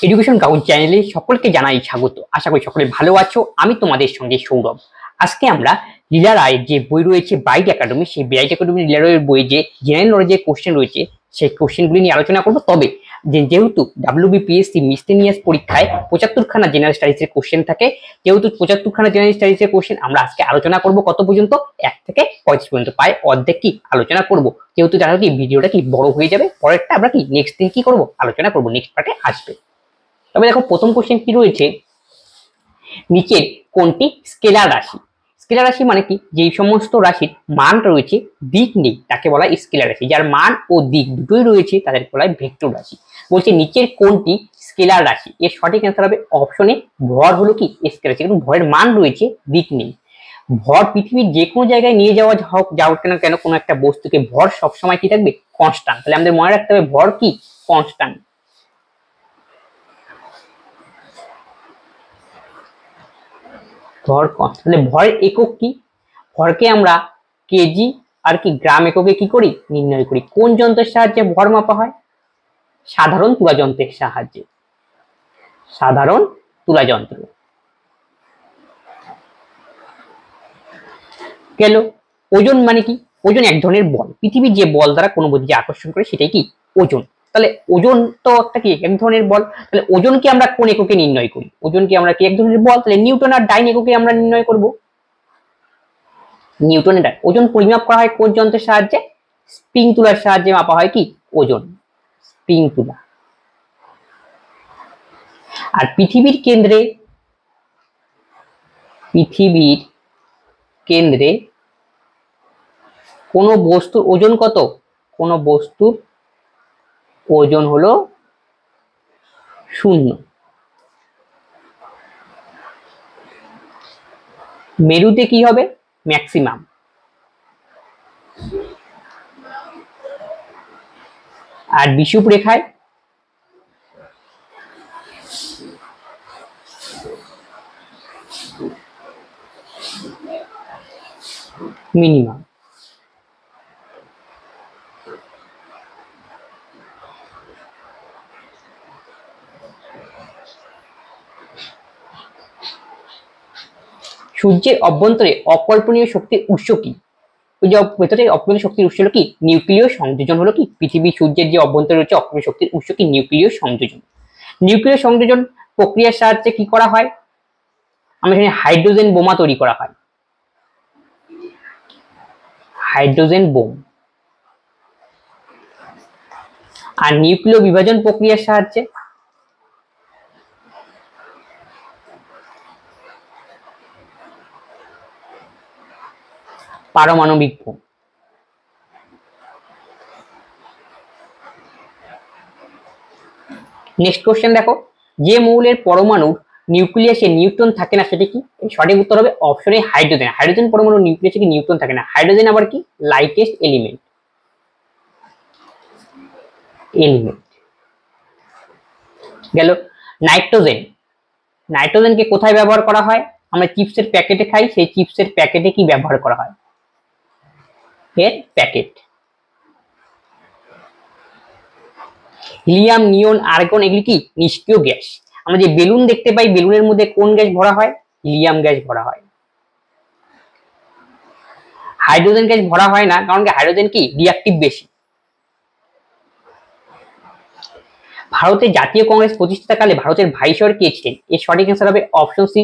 Education gown চ্যানেলে সকলকে জানাই স্বাগত। আশা করি সকলে ভালো আছো। আমি তোমাদের সঙ্গে সৌরভ। আজকে আমরা লীলা রায়ের যে বই রয়েছে ব্রাইট একাডেমি, সেই ব্রাইট একাডেমি লীলা রায়ের বই যে জেনারেল নলেজের কোশ্চেন রয়েছে সেই কোশ্চেনগুলি নিয়ে আলোচনা করবো। তবে যেহেতু WBPSC মিসলেনিয়াস পরীক্ষায় 75খানা জেনারেল স্টাডিজের কোশ্চেন থাকে, যেহেতু 75খানা জেনারেল স্টাডিজের কোশ্চেন আমরা আজকে আলোচনা করব কত পর্যন্ত, 1 থেকে 35 পর্যন্ত, প্রায় অর্ধেক কি আলোচনা করব। যেহেতু জানো কি ভিডিওটা কি বড় হয়ে যাবে, পরেরটা আমরা কি নেক্সট দিন কি করব আলোচনা করব, নেক্সট পার্টে আসবে। তবে দেখো প্রথম কোশ্চেন কি রয়েছে, নিচের কোনটি স্কেলার রাশি? স্কেলার রাশি মানে কি, যেই সমস্ত রাশির মান রয়েছে দিক নেই তাকে বলা হয় স্কেলার রাশি। যার মান ও দিক দুটোই রয়েছে তাদের বলা হয় ভেক্টর রাশি। বলছে নিচের কোনটি স্কেলার রাশি? এর সঠিক অ্যান্সার হবে অপশনে ভর হলো কি স্কেলার রাশি, কিন্তু ভরের মান রয়েছে দিক নেই। ভর পৃথিবীর যে কোনো জায়গায় নিয়ে যাওয়া যাও কেন কোনো একটা বস্তুকে ভর সবসময় কি থাকবে, কনস্ট্যান্ট। তাহলে আমাদের মনে রাখতে হবে ভর কি কনস্ট্যান্ট। ভর কনস্ট্যান্ট। তাহলে ভরের একক কি? ভরকে আমরা কেজি আর কি গ্রাম এককে কি করি নির্ণয় করি। কোন যন্ত্রের সাহায্যে ভর মাপা হয়? সাধারণ তুলা যন্ত্রের সাহায্যে। সাধারণ তুলা যন্ত্র গেল। ওজন মানে কি? ওজন এক ধরনের বল, পৃথিবীর যে বল দ্বারা কোনো বস্তুকে আকর্ষণ করে সেটাই কি ওজন। তাহলে ওজন তো একটা কি এক ধরনের বল। তাহলে ওজনকে আমরা কোন এককে নির্ণয় করি? ওজনকে আমরা কি এক ধরনের বল, তাহলে নিউটন আর ডাইন এককে আমরা নির্ণয় করব। নিউটনের ডাইন। ওজন পরিমাপ করা হয় কোন যন্ত্রের সাহায্যে? স্প্রিং তুলার সাহায্যে মাপা হয় কি ওজন, স্প্রিং তুলা। আর পৃথিবীর কেন্দ্রে কোন বস্তুর ওজন কত? কোন বস্তুর ওজন হলো 0। মেরুতে কি হবে? ম্যাক্সিমাম। আর বিষুব রেখায় মিনিমাম। সূর্যের অভ্যন্তরে অকল্পনীয় শক্তির উৎস কি? ওই যে ভেতরে অকল্পনীয় শক্তির উৎস হলো কি নিউক্লিয় সংযোজন। হলো কি পৃথিবী সূর্যের যে অভ্যন্তরে রয়েছে অকল্পনীয় শক্তির উৎস কি নিউক্লিয় সংযোজন। নিউক্লিয় সংযোজন প্রক্রিয়ার সাহায্যে কি করা হয়? আমরা জানি হাইড্রোজেন বোমা তৈরি করা হয়, হাইড্রোজেন বোম। আর নিউক্লিয় বিভাজন প্রক্রিয়ার সাহায্যে পারমাণবিক বোম। নেক্সট কোশ্চেন দেখো, যে মৌলের পরমাণুর নিউক্লিয়াসে নিউট্রন থাকে না সেটা কি? সঠিক উত্তর হবে অপশনে হাইড্রোজেন। হাইড্রোজেন পরমাণুর নিউক্লিয়াসে কি নিউট্রন থাকে না। হাইড্রোজেন আবার কি লাইটেস্ট এলিমেন্ট। গেল। নাইট্রোজেন। নাইট্রোজেনকে কোথায় ব্যবহার করা হয়? আমরা চিপসের প্যাকেটে খাই, সেই চিপসের প্যাকেটে কি ব্যবহার করা হয়? এর প্যাকেট। হিলিয়াম, নিয়ন, আর্গন এগুলি কি নিষ্ক্রিয় গ্যাস। আমরা যে বেলুন দেখতে পাই, বেলুনের মধ্যে কোন গ্যাস ভরা হয়? হিলিয়াম গ্যাস ভরা হয়। হাইড্রোজেন গ্যাস ভরা হয় না, কারণ কি হাইড্রোজেন কি রিঅ্যাক্টিভ বেশি। ভারতের জাতীয় কংগ্রেস প্রতিষ্ঠাকালে ভারতের ভাইসরয় কে ছিলেন? এর সঠিক অ্যান্সার হবে অপশন সি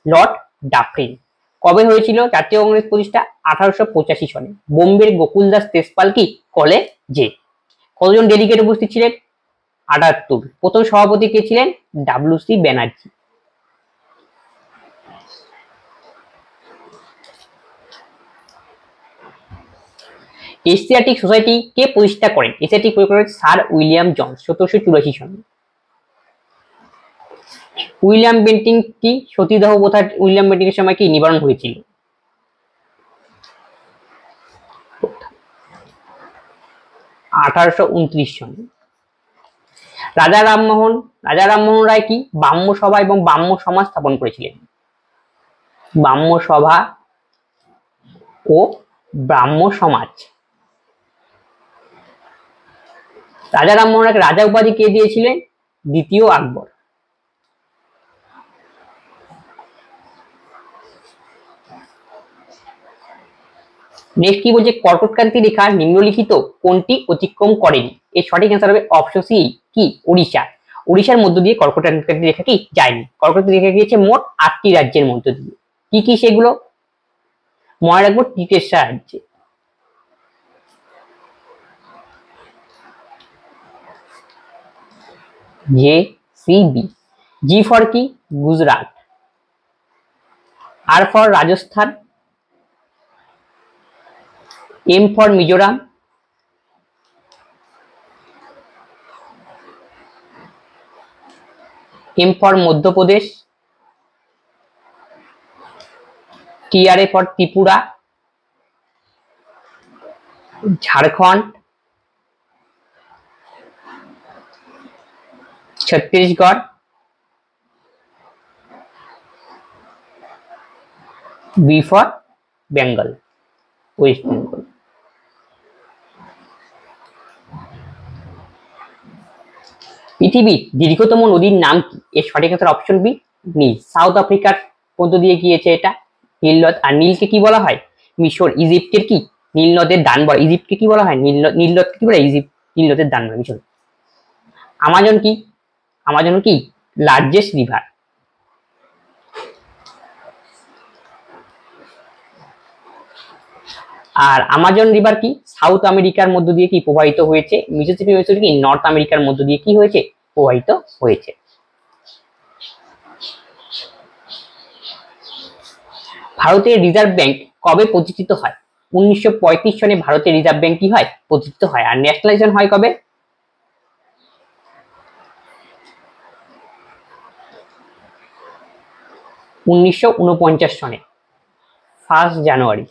লর্ড ডাফরিন। কবে হয়েছিল জাতীয় কংগ্রেস প্রতিষ্ঠা? 1885 সনে। বোম্বের গোকুলদাস তেজপাল কি কলেজে। কতজন ডেলিগেট উপস্থিত ছিলেন? 78। প্রথম সভাপতি কে ছিলেন? WC ব্যানার্জি। এশিয়াটিক সোসাইটি কে প্রতিষ্ঠা করেন? এশিয়াটিক করেন স্যার উইলিয়াম জনস 1784 সনে। উইলিয়াম বেন্টিং কি সতীদাহ প্রথা উইলিয়াম বেন্টিং এর সময় কি নিবারণ হয়েছিল? 1829 সনে। রাজা রামমোহন রায় কি ব্রাহ্ম সভা এবং ব্রাহ্ম সমাজ স্থাপন করেছিলেন? ব্রাহ্ম সভা ও ব্রাহ্ম সমাজ। রাজা রামমোহন রায়কে রাজা উপাধি কে দিয়েছিলেন? দ্বিতীয় আকবর। নেক্সট কি বলছে, কর্কটক্রান্তি রেখা নিম্নলিখিত কোনটি অতিক্রম করেনি? এর সঠিক অ্যান্সার হবে অপশন সি, কি উড়িষ্যা। উড়িষ্যার মধ্য দিয়ে কর্কটক্রান্তি রেখা কি যায়নি। কর্কটক্রান্তি রেখা গিয়েছে মোট 8টি রাজ্যের মধ্য দিয়ে। কি কি সেগুলো মনে রাখবো, টিটেশ্বর রাজ্যে। যে সি বি। জি ফর কি Gujarat. R for Rajasthan. M for Mizoram. M for Madhya Pradesh. TRA for Tripura. Jharkhand. Chhattisgarh. B for Bengal, west Bengal. পৃথিবীর দীর্ঘতম নদীর নাম কি? এর সঠিক answer option B, Nile. South আফ্রিকার মধ্য দিয়ে গিয়েছে এটা নীল নদ। আর নীলকে কি বলা হয়? মিশর ইজিপ্টের কি নীল নদের দান বলে। ইজিপ্টকে কি বলা হয়? নীল নদকে কি বলে? ইজিপ্ট নীল নদের দান বলে মিশর। আমাজন কি? আমাজন কি লার্জেস্ট রিভার। আর আমাজন রিভার কি সাউথ আমেরিকার মধ্য দিয়ে কি প্রবাহিত হয়েছে। মিসিসিপি মিসুরি কি নর্থ আমেরিকার মধ্য দিয়ে কি হয়েছে প্রবাহিত হয়েছে। ভারতের রিজার্ভ ব্যাংক কবে প্রতিষ্ঠিত হয়? 1935 সনে ভারতের রিজার্ভ ব্যাংক কি হয় প্রতিষ্ঠিত হয়। আর ন্যাশনালাইজেশন হয় কবে? 1949 সনে 1 জানুয়ারি।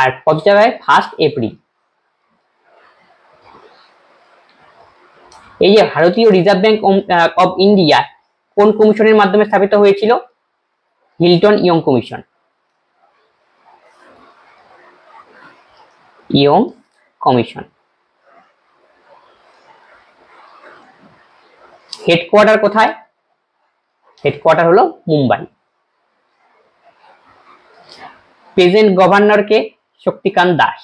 আর কত জায়গায় 1 এপ্রিল। এই যে ভারতীয় রিজার্ভ ব্যাংক অব ইন্ডিয়া কোন কমিশনের মাধ্যমে স্থাপিত হয়েছিল? Hilton young commission. Young commission. Headquarter কোথায়? হেডকোয়ার্টার হলো মুম্বাই। প্রেজেন্ট গভর্নর কে? শক্তিকান্ত দাস।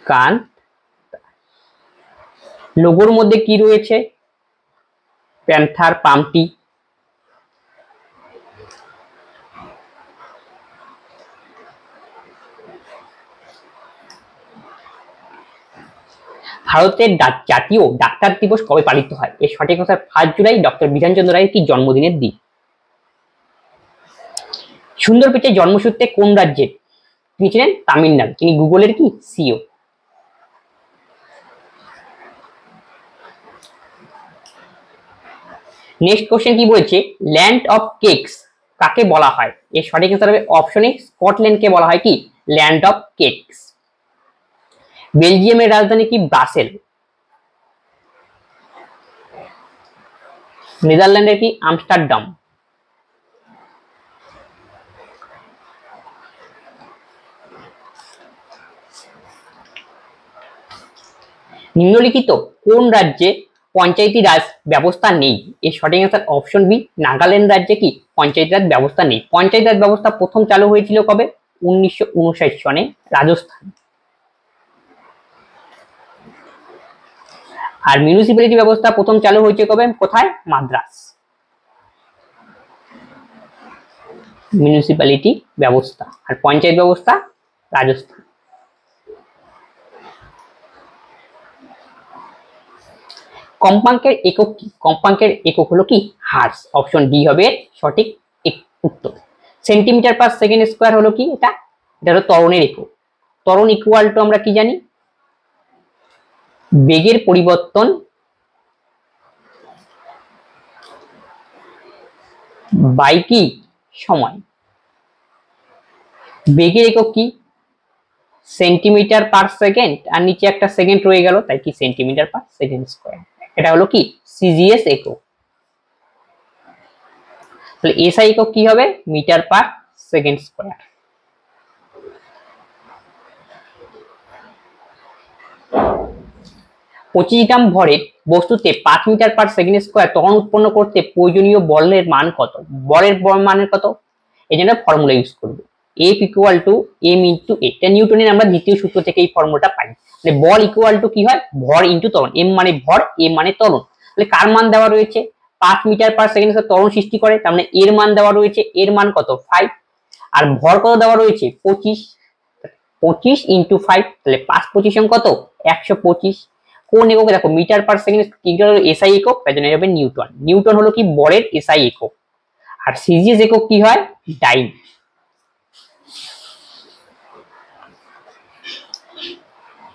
কান্ত। লোগোর মধ্যে কি রয়েছে? প্যান্থার, পামটি। ভারতের জাতীয় ডাক্তার দিবস কবে পালিত হয়? এর সঠিক কথা 1 জুলাই, ডক্টর বিধানচন্দ্র রায়ের কি জন্মদিনের দিন। সুন্দর পিচাই জন্মসূত্রে কোন রাজ্যের? তিনি ছিলেন তামিলনাড়ু। তিনি গুগলের কি সিও। নেক্সট কোশ্চেন কি বলেছে, ল্যান্ড অফ কেকস কাকে বলা হয়? এর সঠিক অ্যান্সার হবে অপশনে স্কটল্যান্ডকে বলা হয় কি ল্যান্ড অফ কেকস। বেলজিয়ামের রাজধানী কি ব্রাসেল। নেদারল্যান্ডের কি আমস্টারডাম। নিম্নলিখিত কোন রাজ্যে পঞ্চায়েতি রাজ ব্যবস্থা নেই? এর সঠিক অ্যান্সার অপশন বি, নাগাল্যান্ড রাজ্যে কি পঞ্চায়েতি রাজ ব্যবস্থা নেই। পঞ্চায়েত রাজ ব্যবস্থা প্রথম চালু হয়েছিল কবে? 1959 সনে রাজস্থান। আর মিউনিসিপ্যালিটি ব্যবস্থা প্রথম চালু হয়েছে কবে? কোথায়? মাদ্রাস। মিউনিসিপ্যালিটি ব্যবস্থা আর পঞ্চায়েত ব্যবস্থা রাজস্থান। কম্পাঙ্কের একক কি? কম্পাঙ্কের একক হলো কি হার্টজ। অপশন ডি হবে সঠিক উত্তর। সেন্টিমিটার পার সেকেন্ড স্কয়ার হলো কি এটা হলো ত্বরণের একক। ত্বরণ ইকুয়াল টু আমরা কি জানি? বেগের পরিবর্তন বাই কি সময়। বেগের একক কি সেন্টিমিটার পার সেকেন্ড, আর নিচে একটা সেকেন্ড রয়ে গেল তাই কি সেন্টিমিটার পার সেকেন্ড স্কয়ার। এটা হলো কি সিজিএস একক। তাহলে এসআই একক কি হবে? Metre per second square. 25 gram ভরের বস্তুতে 5 মিটার পার সেকেন্ড স্কোয়ার ত্বরণ উৎপন্ন করতে প্রয়োজনীয় বলের মান কত? বলের মানের কত? এই জন্য ফর্মুলা ইউজ করব, F equal to m into a। এটা নিউটনের আমরা দ্বিতীয় সূত্র থেকে এই ফর্মুলাটা পাই। মানে বল ইকুয়াল টু কি হয়? ভর ইন্টু ত্বরণ। m মানে ভর, a মানে ত্বরণ। তাহলে কার মান দেওয়া রয়েছে? 5 মিটার পার সেকেন্ড স্কোয়ার ত্বরণ সৃষ্টি করে, তার মানে এর মান দেওয়া রয়েছে। এর মান কত? 5। আর ভর কত দেওয়া রয়েছে? 25। 25 ইন্টু 5, তাহলে 5 25 কত? 125। কোন এককে? দেখো মিটার পার সেকেন্ড, এসআই একক, তাই জন্য হবে নিউটন। নিউটন হলো কি বলের এসআই একক। আর সিজিএস একক কি হয়? ডাইন।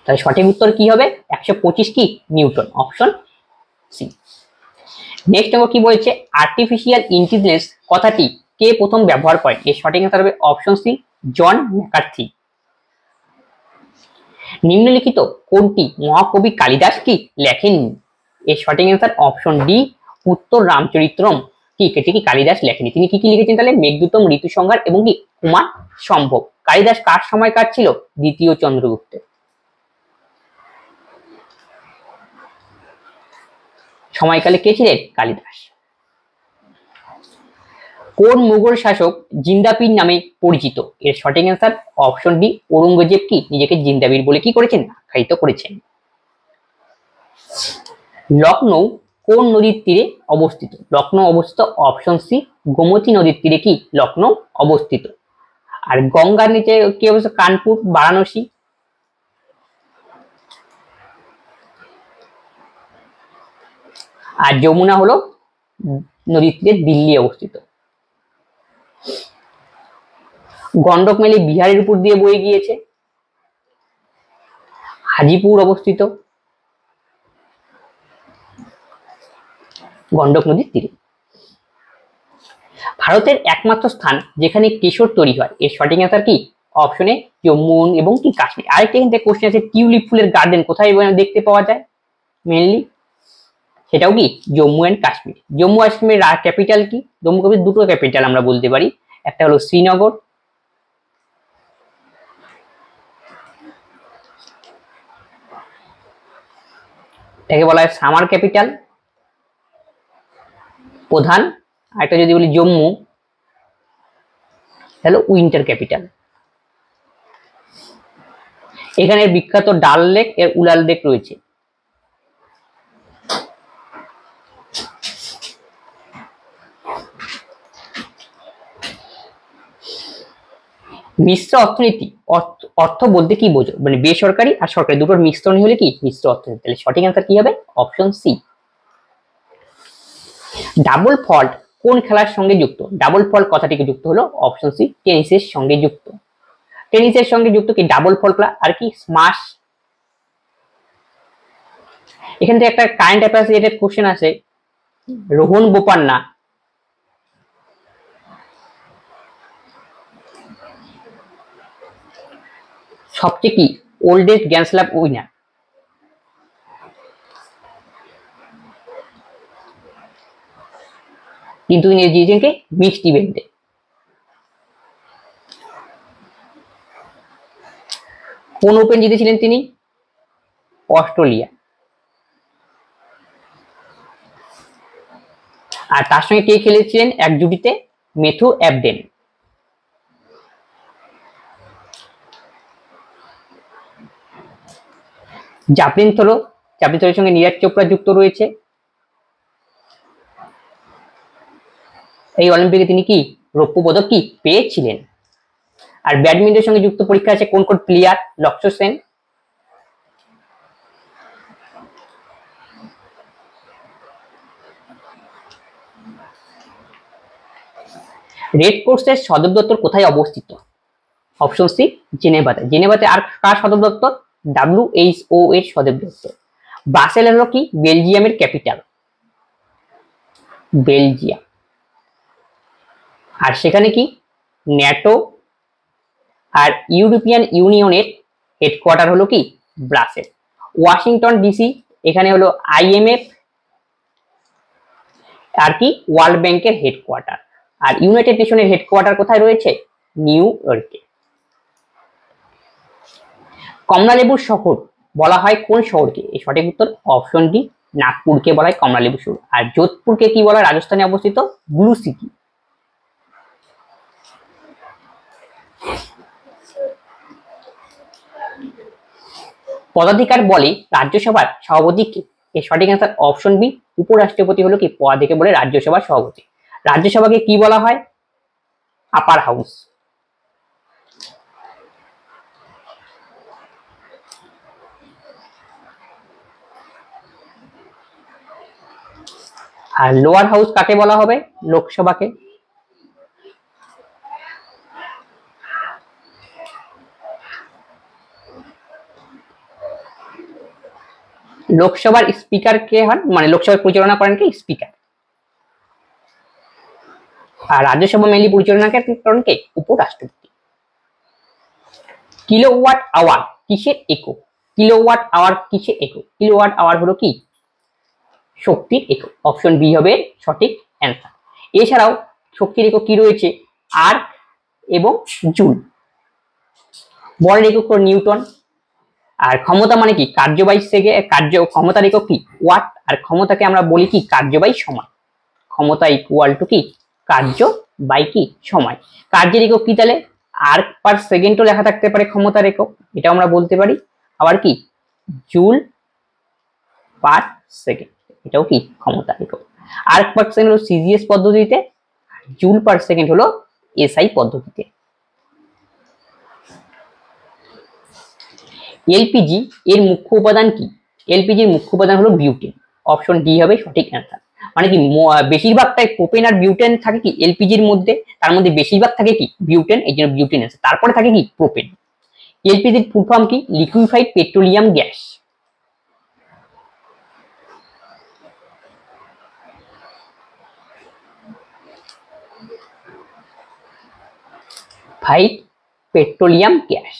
তাহলে সঠিক উত্তর কি হবে? 125 কি? Newton, option C. নেক্সট কি বলছে? আর্টিফিশিয়াল ইন্টেলিজেন্স কথাটি কে প্রথম ব্যবহার করেন? এর সঠিক অ্যান্সার হবে অপশন সি, জন ম্যাকার্থি। নিম্নলিখিত কোনটি মহাকবি কালিদাস কি লেখেননি? এর সঠিক অ্যান্সার অপশন ডি, উত্তর রামচরিত্রম কি এটি কি কালিদাস লেখেনি। তিনি কি কি লিখেছেন তাহলে? মেঘদূতম, ঋতুসংহার এবং কি কুমার সম্ভব। কালিদাস কার সময়কার ছিল? দ্বিতীয় চন্দ্রগুপ্তের সময়কালে কে ছিলেন? কালিদাস। কোন মুঘল শাসক জিন্দাপীর নামে পরিচিত? এর সঠিক অ্যান্সার অপশন ডি, ঔরঙ্গজেব কি নিজেকে জিন্দাবীর বলে কি করেছেন? আখ্যায়িত করেছেন। লখনৌ কোন নদীর তীরে অবস্থিত? লখনৌ অবস্থিত অপশন সি, গোমতী নদীর তীরে কি লখনৌ অবস্থিত। আর গঙ্গার নিচে কি অবস্থিত? কানপুর, বারাণসী। আর যমুনা হলো নদীর তীরে দিল্লি অবস্থিত। গন্ডক মেলে বিহারের উপর দিয়ে বয়ে গিয়েছে, হাজিপুর অবস্থিত গন্ডক নদীর তীরে। ভারতের একমাত্র স্থান যেখানে কেশর তৈরি হয়, এর সঠিক অ্যান্সার কি? অপশনে জম্মু এবং কি কাশ্মীর। আরেকটা কিন্তু কোশ্চেন আছে, টিউলিপ ফুলের গার্ডেন কোথায় দেখতে পাওয়া যায় মেইনলি? সেটাও কি জম্মু এন্ড কাশ্মীর। জম্মু কাশ্মীরের ক্যাপিটাল কি? জম্মু কাশ্মীর দুটো ক্যাপিটাল আমরা বলতে পারি, একটা হলো শ্রীনগর, এটাকে বলা হয় সামার ক্যাপিটাল প্রধান। আর একটা যদি বলি জম্মু, তাহলে উইন্টার ক্যাপিটাল। এখানে বিখ্যাত ডাল লেক এর উলাল লেক রয়েছে। মিশ্র অর্থনীতি অর্থ বলতে কি বোঝো? মানে বেসরকারি আর সরকারি দুটোর মিশ্রণই হলে কি মিশ্র অর্থনীতি। তাহলে সঠিক অ্যান্সার কি হবে? Option C. ডাবল ফল্ট কোন খেলার সঙ্গে যুক্ত? ডাবল ফল্ট কথাটিকে যুক্ত হলো অপশন সি, টেনিসের সঙ্গে যুক্ত। টেনিসের সঙ্গে যুক্ত কি ডাবল ফল্ট আর কি স্মাশ। এখান থেকে একটা কারেন্ট অ্যাফেয়ার্স রিলেটেড কোশ্চেন আছে, রোহন বোপান্না সবচেয়ে কি ওল্ডেস্ট গ্র্যান্ড স্ল্যাম উইনার? কিন্তু তিনি জিতেছেন কে? মিক্সড ইভেন্টে। কোন ওপেন জিতেছিলেন তিনি? অস্ট্রেলিয়া। আর তার সঙ্গে কে খেলেছিলেন এক জুটিতে? মেথু অ্যাবডেন। জাভলিন থ্রোর সঙ্গে নীরজ চোপড়া যুক্ত রয়েছে। এই অলিম্পিকে তিনি কি রৌপ্য পদক কি পেয়েছিলেন। আর ব্যাডমিন্টনের সঙ্গে যুক্ত পরীক্ষা আছে কোন কোন প্লেয়ার? লক্ষ্য সেন, রেড ক্রসের সদর দপ্তর কোথায় অবস্থিত? Option C, জেনেভাতে। জেনেভাতে। আর কার সদর দপ্তর? WHO এর সদর দপ্তর। ব্রাসেল হলো কি বেলজিয়ামের ক্যাপিটাল, বেলজিয়াম। আর সেখানে কি ন্যাটো আর ইউরোপিয়ান ইউনিয়নের হেডকোয়ার্টার হলো কি ব্রাসেল। ওয়াশিংটন ডিসি, এখানে হলো IMF আর কি ওয়ার্ল্ড ব্যাংকের হেডকোয়ার্টার। আর ইউনাইটেড নেশনের হেডকোয়ার্টার কোথায় রয়েছে? নিউ ইয়র্কে। কমলালেবুর শহর বলা হয় কোন শহরকে? এই সঠিক উত্তর অপশন ডি, নাগপুরকে বলা হয় কমলালেবু শহর। আর যোধপুরকে কি বলা হয়? রাজস্থানে অবস্থিত ব্লু সিটি। পদাধিকার বলে রাজ্যসভার সভাপতি কে? এর সঠিক অ্যান্সার অপশন বি, উপরাষ্ট্রপতি হলো কি পদাধিকার বলে রাজ্যসভার সভাপতি। রাজ্যসভাকে কি বলা হয়? Upper house. আর লোয়ার হাউস কাকে বলা হবে? লোকসভাকে। লোকসভার স্পিকার কে হন? মানে লোকসভার পরিচালনা করেন কি? স্পিকার। আর রাজ্যসভা মেনলি পরিচালনা করেন কে? উপরাষ্ট্রপতি। কিলোওয়াট আওয়ার কিসের একক? কিলোওয়াট আওয়ার কিসের একক? কিলোওয়াট আওয়ার হলো কি? শক্তির একক। অপশন বি হবে সঠিক অ্যান্সার। এছাড়াও শক্তির একক কি রয়েছে? আর্ক এবং জুল। বলের একক নিউটন। আর ক্ষমতা মানে কি? কার্যবাহী ক্ষমতার একক কি? ওয়াট। আর ক্ষমতাকে আমরা বলি কি? কার্যবাহী সময়। ক্ষমতা ইকুয়াল টু কি? কার্য বাই কি? সময়। কার্যের একক কি তাহলে? আর্ক পার সেকেন্ডও লেখা থাকতে পারে ক্ষমতার একক, এটা আমরা বলতে পারি। আবার কি? জুল পার সেকেন্ড, এটাও কি? ক্ষমতার একক। আর্ক পার সেকেন্ড হলো সিজিএস পদ্ধতিতে, জুল পার সেকেন্ড হলো এসআই পদ্ধতিতে। এলপিজি এর মুখ্য উপাদান কি? এলপিজির মুখ্য উপাদান হলো বিউটেন। অপশন ডি হবে সঠিক অ্যান্সার। মানে কি বেশিরভাগটাই প্রোপেন আর বিউটেন থাকে কি এলপিজির মধ্যে, তার মধ্যে বেশিরভাগ থাকে কি বিউটেন, এই জন্য বিউটেন আছে। তারপরে থাকে কি প্রোপেন। এলপিজির ফুল ফর্ম কি? Liquefied petroleum gas. ফাইড পেট্রোলিয়াম গ্যাস।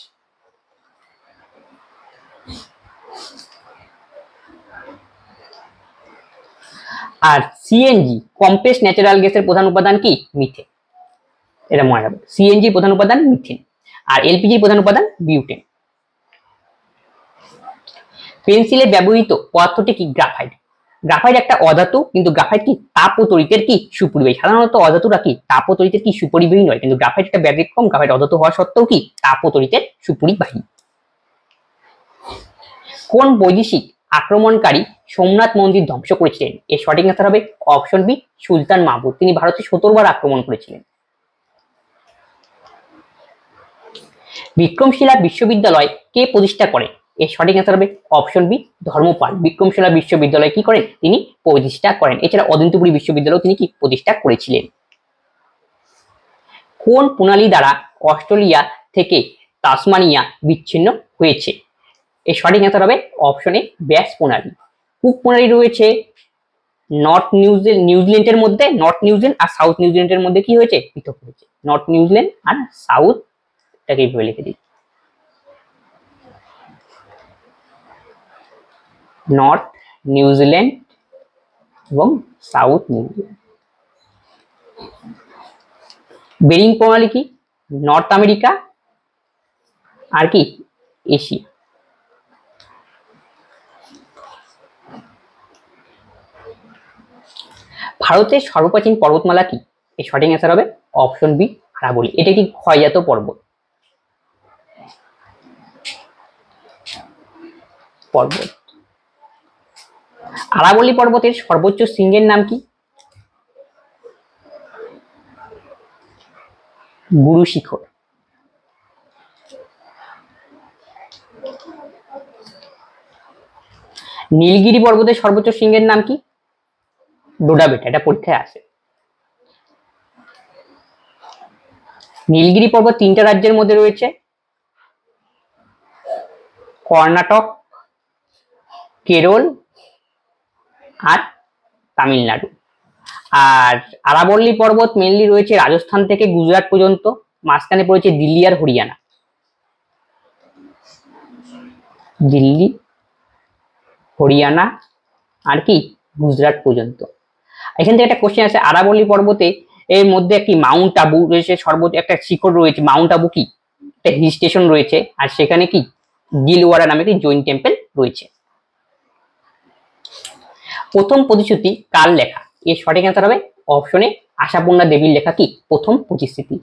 আর সিএনজি কম্প্রেস ন্যাচারাল গ্যাসের প্রধান উপাদান কি? মিথেন। এটা মনে রাখবে, সিএনজি প্রধান উপাদান মিথেন, আর এলপিজি প্রধান উপাদান বিউটেন। পেন্সিলে ব্যবহৃত পদার্থটি কি? গ্রাফাইট। গ্রাফাইট একটা অধাতু, কিন্তু গ্রাফাইট কি? তাপ ও তড়িতের কি? সুপরিবাহী। সাধারণত অধাতুরা কি? তাপ ও তড়িতের কি? সুপরিবাহী নয়, কিন্তু গ্রাফাইট একটা ব্যতিক্রম। গ্রাফাইট অধাতু হওয়া সত্ত্বেও কি? তাপ ও তড়িতের সুপরিবাহী। কোন বৈদেশিক আক্রমণকারী সোমনাথ মন্দির ধ্বংস করেছিলেন? এর সঠিক অ্যান্সার হবে অপশন বি, সুলতান মাহমুদ। তিনি ভারতে 17 বার আক্রমণ করেছিলেন। বিক্রমশিলা বিশ্ববিদ্যালয় কে প্রতিষ্ঠা করেন? এর সঠিক অ্যান্সার হবে অপশন বি, ধর্মপাল। বিক্রমশিলা বিশ্ববিদ্যালয় কি করেন? তিনি প্রতিষ্ঠা করেন। এছাড়া অদন্তপুরী বিশ্ববিদ্যালয় তিনি কি? প্রতিষ্ঠা করেছিলেন। কোন প্রণালী দ্বারা অস্ট্রেলিয়া থেকে তাসমানিয়া বিচ্ছিন্ন হয়েছে? এর সঠিক অ্যান্সার হবে অপশন এ, ব্যাস প্রণালী। কুক প্রণালী রয়েছে নর্থ নিউজিল্যান্ডের মধ্যে, নর্থ নিউজিল্যান্ড আর সাউথ নিউজিল্যান্ডের মধ্যে কি হয়েছে? পৃথক হয়েছে। নর্থ নিউজিল্যান্ড আর সাউথ, এটাকে এইভাবে লিখে দিই, নর্থ নিউজিল্যান্ড এবং সাউথ নিউজিল্যান্ড। বেরিং প্রণালী কি? নর্থ আমেরিকা আর কি? এশিয়া। ভারতের সর্বপ্রাচীন পর্বতমালা কি? এর সঠিক অ্যান্সার হবে অপশন বি, আরাবলী। এটা একটি ক্ষয়জাত পর্বত। আরাবলী পর্বতের সর্বোচ্চ শৃঙ্গের নাম কি? গুরু শিখর। নীলগিরি পর্বতের সর্বোচ্চ শৃঙ্গের নাম কি? ডোডাবেটা। এটা পরীক্ষায় আসে। নীলগিরি পর্বত 3টা রাজ্যের মধ্যে রয়েছে, কর্ণাটক, কেরল আর তামিলনাড়ু। আর আরাবল্লী পর্বত মেনলি রয়েছে রাজস্থান থেকে গুজরাট পর্যন্ত, মাঝখানে পড়েছে দিল্লি আর হরিয়ানা। দিল্লি, হরিয়ানা আর কি? গুজরাট পর্যন্ত। এখান থেকে একটা কোশ্চেন আছে, আরাবল্লী পর্বতে এর মধ্যে একটি মাউন্ট আবু রয়েছে, সর্বোচ্চ একটা শিখর রয়েছে। মাউন্ট আবু কি? একটা হিল স্টেশন রয়েছে, আর সেখানে কি? দিলওয়ারা নামে একটি জৈন টেম্পল রয়েছে। প্রথম প্রতিশ্রুতি কার লেখা? এর সঠিক অ্যান্সার হবে অপশনে আশাপূর্ণা দেবীর লেখা কি প্রথম প্রতিশ্রুতি।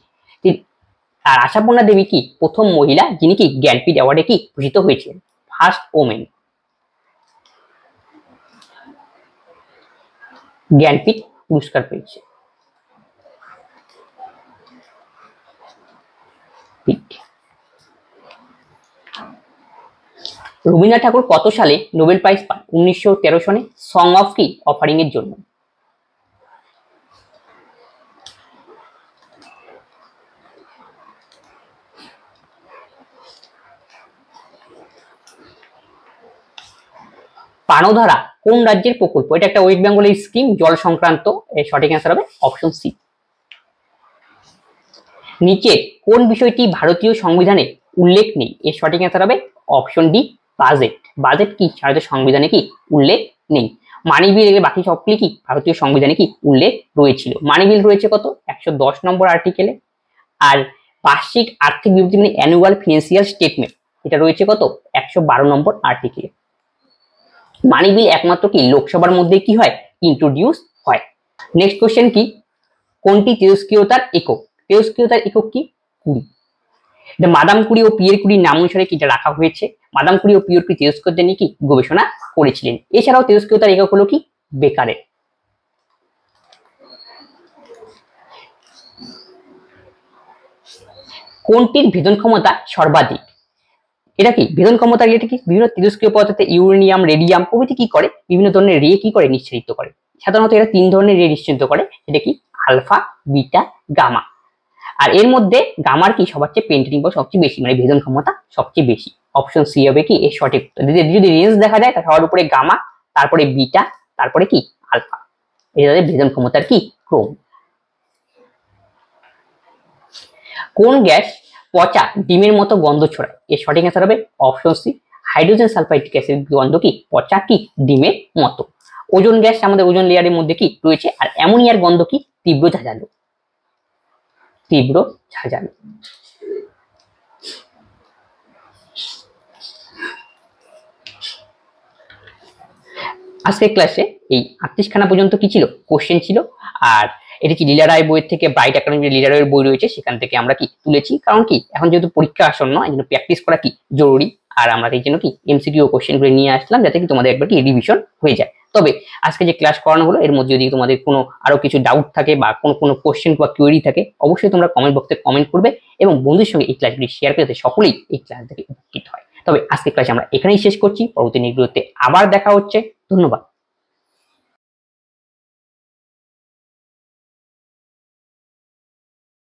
আর আশাপূর্ণা দেবী কি প্রথম মহিলা যিনি কি জ্ঞানপীঠ অ্যাওয়ার্ডে কি ভূষিত হয়েছিলেন, ফার্স্ট ওমেন জ্ঞানপীঠ পুরস্কার পেয়েছে। রবীন্দ্রনাথ ঠাকুর কত সালে নোবেল প্রাইজ পান? 1913 সনে। সং অফ কি অফারিং এর জন্য। প্রাণধারা কোন রাজ্যের প্রকল্প? এটা একটা ওয়েস্ট বেঙ্গলের স্কিম, জল সংক্রান্ত। এর সঠিক অ্যান্সার হবে অপশন সি। নিচে কোন বিষয়টি ভারতীয় সংবিধানে উল্লেখ নেই? এর সঠিক অ্যান্সার হবে অপশন ডি বাজেট। বাজেট কি ভারতীয় সংবিধানে কি উল্লেখ নেই। মানি বিল বাকি সবগুলি কি ভারতীয় সংবিধানে কি উল্লেখ রয়েছিল। মানি বিল রয়েছে কত 110 নম্বর আর্টিকেলে। আর বার্ষিক আর্থিক বিবৃতি মানে অ্যানুয়াল ফিনান্সিয়াল স্টেটমেন্ট এটা রয়েছে কত 112 নম্বর আর্টিকেলে। মানি বিল একমাত্র কি লোকসভার মধ্যে কি হয় ইন্ট্রোডিউস হয়। নেক্সট কোশ্চেন কি কোনটি তেজস্ক্রিয়তার একক? তেজস্ক্রিয়তার একক কি কুড়ি। এটা মাদাম কুরি ও পিয়ের কুরির নাম অনুসারে কি রাখা হয়েছে। মাদাম কুরি ও পিয়ের কুরি তেজস্ক্রিয়তা নিয়ে কি গবেষণা করেছিলেন। এছাড়াও তেজস্ক্রিয়তার একক হলো কি বেকারের। কোনটির ভেদন ক্ষমতা সর্বাধিক? এটা কি ভেদন ক্ষমতা রিলেটে কি বিভিন্ন তেজস্ক্রিয় পদার্থে ইউরেনিয়াম রেডিয়াম প্রভৃতি কি করে বিভিন্ন ধরনের রে কি করে নিঃসরিত করে। সাধারণত এরা তিন ধরনের রে নিঃসরিত করে, সেটা কি আলফা বিটা গামা। আর এর মধ্যে গামার কি সবার চেয়ে পেন্টিং বা সবচেয়ে বেশি মানে ভেদন ক্ষমতা সবচেয়ে বেশি। অপশন সি হবে কি এর সঠিক। যদি রেঞ্জ দেখা যায় সবার উপরে গামা, তারপরে বিটা, তারপরে কি আলফা। এটা ভেদন ক্ষমতার কি ক্রম। কোন গ্যাস পচা ডিমের মতো গন্ধ ছড়ায়? এর সঠিক অ্যান্সার হবে অপশন সি হাইড্রোজেন সালফাইড গ্যাসের গন্ধ কি পচা কি ডিমের মতো। ওজোন গ্যাস আমাদের ওজোন লেয়ারের মধ্যে কি রয়েছে। আর অ্যামোনিয়ার গন্ধ কি তীব্র ঝাঁঝালো। তীব্র ঝাঁঝালো। আজকের ক্লাসে এই 38খানা পর্যন্ত কি ছিল কোশ্চেন ছিল। আর এটি কি লীলা রায় বইয়ের থেকে ব্রাইট একাডেমি লীলা রায়ের বই রয়েছে সেখান থেকে আমরা কি তুলেছি। কারণ কি এখন যেহেতু পরীক্ষা আসন্ন এই জন্য প্র্যাকটিস করা কি জরুরি। আর আমরা এই জন্য কি এমসিকিউ কোশ্চেন গুলো নিয়ে আসলাম যাতে কি তোমাদের একবার কি রিভিশন হয়ে যায়। তবে আজকে যে ক্লাস করানো হলো এর মধ্যে যদি তোমাদের কোনো আরো কিছু ডাউট থাকে বা কোনো কোশ্চেন বা কোয়েরি থাকে অবশ্যই তোমরা কমেন্ট বক্সে কমেন্ট করবে এবং বন্ধুদের সঙ্গে এই ক্লাসগুলি শেয়ার করে যাতে সকলেই এই ক্লাস থেকে উপকৃত হয়। তবে আজকে ক্লাস আমরা এখানেই শেষ করছি। পরবর্তী ভিডিওতে আবার দেখা হচ্ছে। ধন্যবাদ।